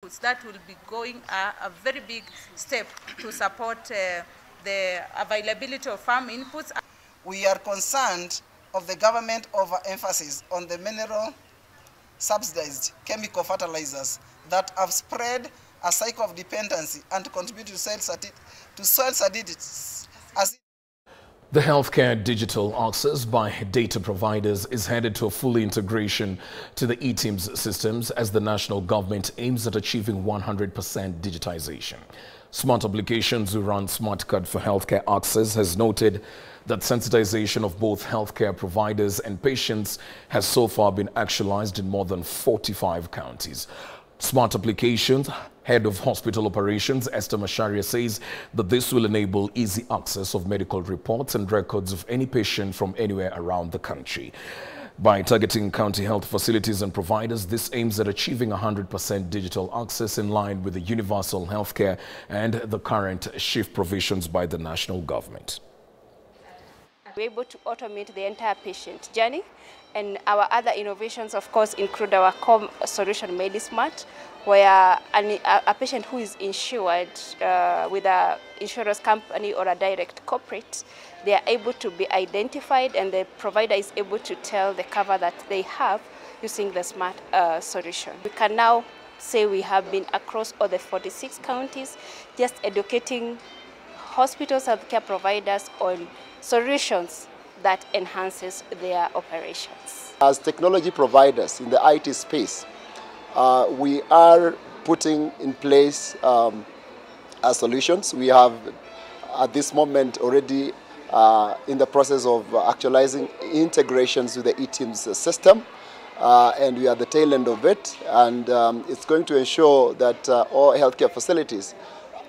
inputs. That will be going a very big step to support the availability of farm inputs. We are concerned of the government overemphasis on the mineral subsidized chemical fertilizers that have spread a cycle of dependency and contribute to soil salinity. The healthcare digital access by data providers is headed to a full integration to the eTIMS systems as the national government aims at achieving 100% digitization. Smart Applications, who run Smart Card for Healthcare Access, has noted that sensitization of both healthcare providers and patients has so far been actualized in more than 45 counties. Smart Applications Head of Hospital Operations, Esther Masharia, says that this will enable easy access of medical reports and records of any patient from anywhere around the country. By targeting county health facilities and providers, this aims at achieving 100% digital access in line with the universal healthcare and the current shift provisions by the national government. We're able to automate the entire patient journey, and our other innovations, of course, include our core solution, MediSmart, where a patient who is insured with an insurance company or a direct corporate, they are able to be identified, and the provider is able to tell the cover that they have using the smart solution. We can now say we have been across all the 46 counties, just educating hospitals, healthcare providers on solutions that enhances their operations. As technology providers in the IT space, we are putting in place solutions. We have at this moment already in the process of actualizing integrations with the eTIMS system, and we are at the tail end of it, and it's going to ensure that all healthcare facilities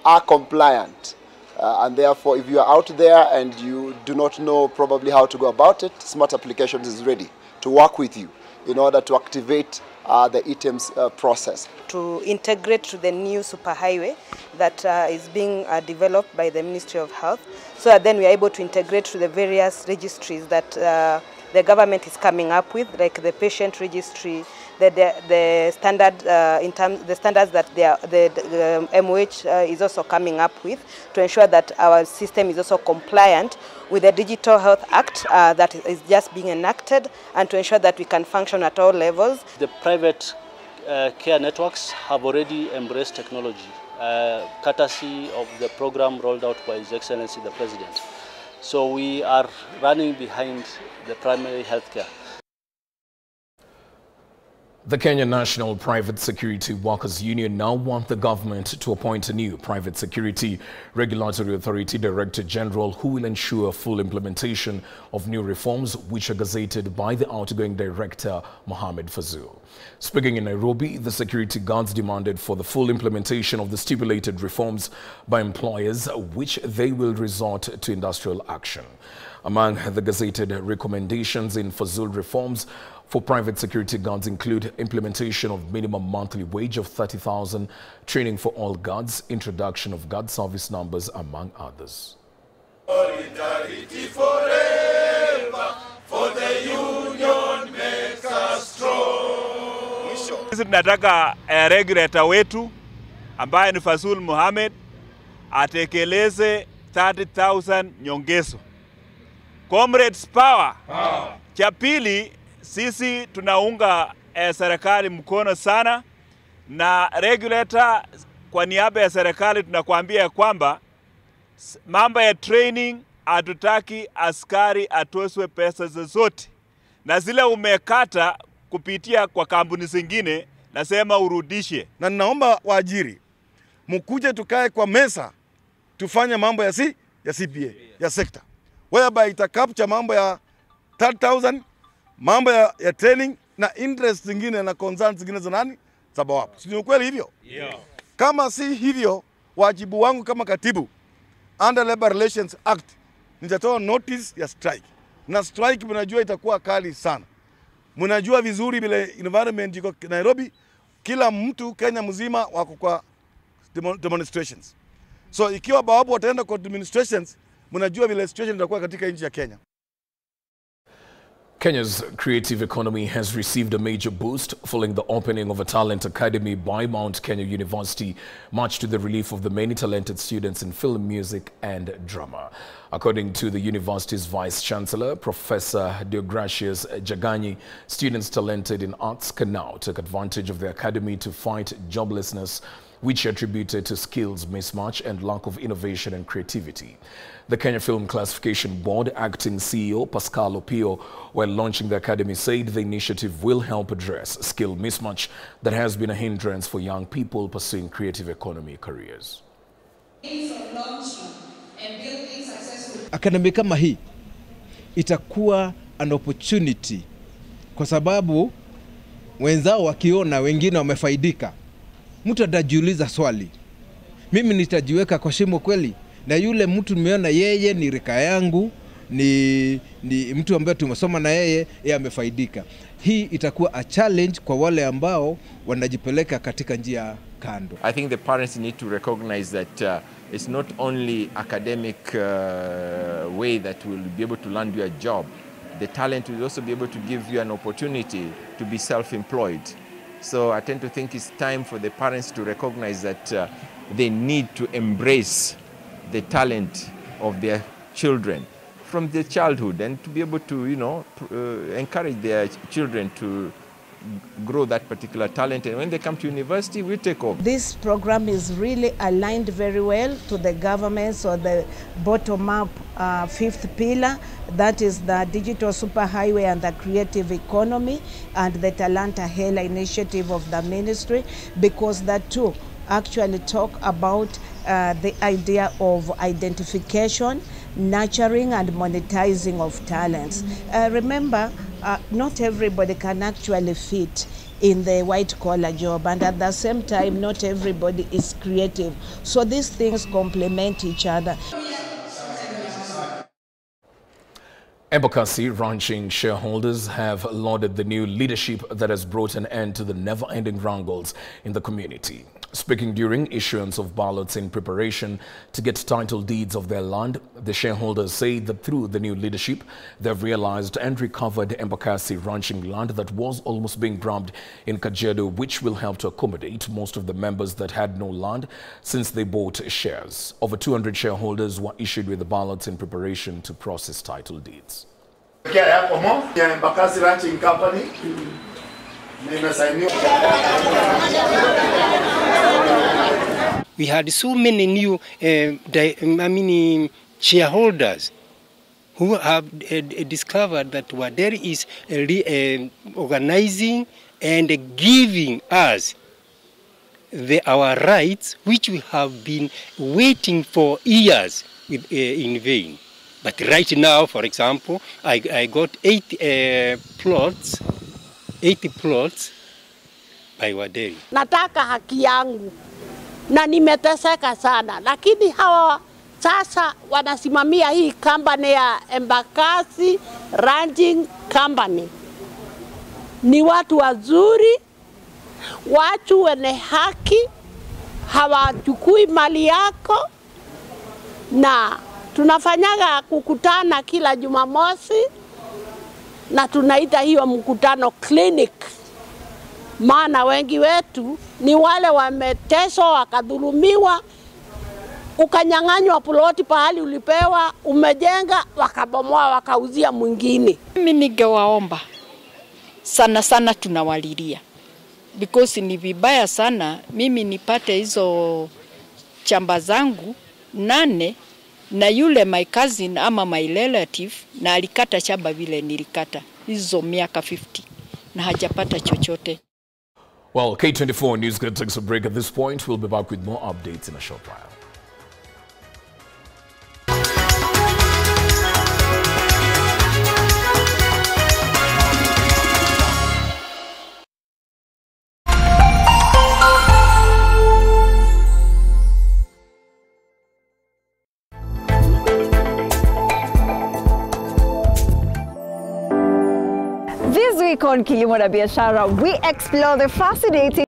are compliant. And therefore, if you are out there and you do not know probably how to go about it, Smart Applications is ready to work with you in order to activate the eTIMS process. To integrate to the new superhighway that is being developed by the Ministry of Health, so that then we are able to integrate to the various registries that the government is coming up with, like the patient registry, the standard the standards that the MOH is also coming up with, to ensure that our system is also compliant with the Digital Health Act that is just being enacted, and to ensure that we can function at all levels. The private care networks have already embraced technology, courtesy of the program rolled out by His Excellency the President. So we are running behind the primary healthcare. The Kenya National Private Security Workers Union now want the government to appoint a new Private Security Regulatory Authority Director General who will ensure full implementation of new reforms which are gazetted by the outgoing Director Mohamed Fazul. Speaking in Nairobi, the security guards demanded for the full implementation of the stipulated reforms by employers, which they will resort to industrial action. Among the gazetted recommendations in Fazul reforms for private security guards include implementation of minimum monthly wage of 30,000, training for all guards, introduction of guard service numbers, among others. Solidarity forever, for the union makes us strong. Sisi tunataka regulator wetu ambaye ni Fazul Mohamed atekeleze 30,000 nyongezo. Comrades power. Cha pili, sisi tunaunga serikali mkono sana, na regulator kwa niaba ya serikali tunakuambia kwamba mambo ya training hatutaki askari atoswe pesa zozote, na zile umekata kupitia kwa kampuni zingine nasema urudishe. Na ninaomba waajiri mkuje tukae kwa mesa tufanye mambo ya CPA ya sekta, whereby ita capture mambo ya 30,000, mambo ya training na interest zingine na concerns zingine za nani sababu. Si ukweli hivyo? Yeah. Kama si hivyo, wajibu wangu kama katibu under Labor Relations Act nitatoa notice ya strike. Na strike mnajua itakuwa kali sana. Mnajua vizuri vile environment iko Nairobi, kila mtu Kenya mzima wako kwa demonstrations. So ikiwa bawabu wataenda kwa demonstrations, mnajua vile situation itakuwa katika nchi ya Kenya. Kenya's creative economy has received a major boost following the opening of a talent academy by Mount Kenya University, much to the relief of the many talented students in film, music and drama. According to the university's Vice-Chancellor, Professor Deogracius Jaganyi, students talented in arts can now take advantage of the academy to fight joblessness, which he attributed to skills mismatch and lack of innovation and creativity. The Kenya Film Classification Board acting CEO Pascal Opio, while launching the academy, said the initiative will help address skill mismatch that has been a hindrance for young people pursuing creative economy careers. Academy kama hii itakuwa an opportunity kwa sababu wenzao wakiona wengine wamefaidika, mtu atajiuliza swali, mimi nitajiweka kwa shimo kweli? Na yule mtu nimeona yeye ni rika yangu, ni mtu ambaye tumesoma na yeye amefaidika. Hii itakuwa a challenge kwa wale ambao wanajipeleka katika njia kando. I think the parents need to recognize that it's not only academic way that will be able to land you a job. The talent will also be able to give you an opportunity to be self-employed. So I tend to think it's time for the parents to recognize that they need to embrace the talent of their children from their childhood and to be able to, encourage their children to grow that particular talent. And when they come to university, we take over. This program is really aligned very well to the government's or the bottom-up fifth pillar, that is the digital superhighway and the creative economy and the Talanta Hela initiative of the ministry, because that too actually talk about the idea of identification, nurturing and monetizing of talents. Remember, not everybody can actually fit in the white-collar job, and at the same time, not everybody is creative. So these things complement each other. Embakasi ranching shareholders have lauded the new leadership that has brought an end to the never-ending wrangles in the community. Speaking during issuance of ballots in preparation to get title deeds of their land, the shareholders say that through the new leadership, they've realized and recovered Embakasi ranching land that was almost being grabbed in Kajiado, which will help to accommodate most of the members that had no land since they bought shares. Over 200 shareholders were issued with the ballots in preparation to process title deeds. Embakasi Ranching Company. We had so many new shareholders who have discovered that Waderi is organizing and giving us our rights, which we have been waiting for years in vain. But right now, for example, I got 80 plots by Waderi. Nataka haki yangu na nimeteseka sana, lakini hawa sasa wanasimamia hii company ya Embakasi Ranching Company. Ni watu wazuri, watu wenye haki, hawachukui mali yako, na tunafanyaga kukutana kila Jumamosi na tunaita hiyo mkutano clinic. Maana wengi wetu ni wale wameteswa, wakadhulumiwa, ukanyang'anywa ploti pahali ulipewa, umejenga, wakabomoa, wakauzia mwingine. Mimi ningewaomba sana tunawalilia, because ni vibaya sana mimi nipate hizo chamba zangu 8 na yule my cousin ama my relative na alikata chamba vile nilikata hizo miaka 50 na hajapata chochote. Well, K24 News going to take a break at this point. We'll be back with more updates in a short while. This week on Kilimo na Biashara, we explore the fascinating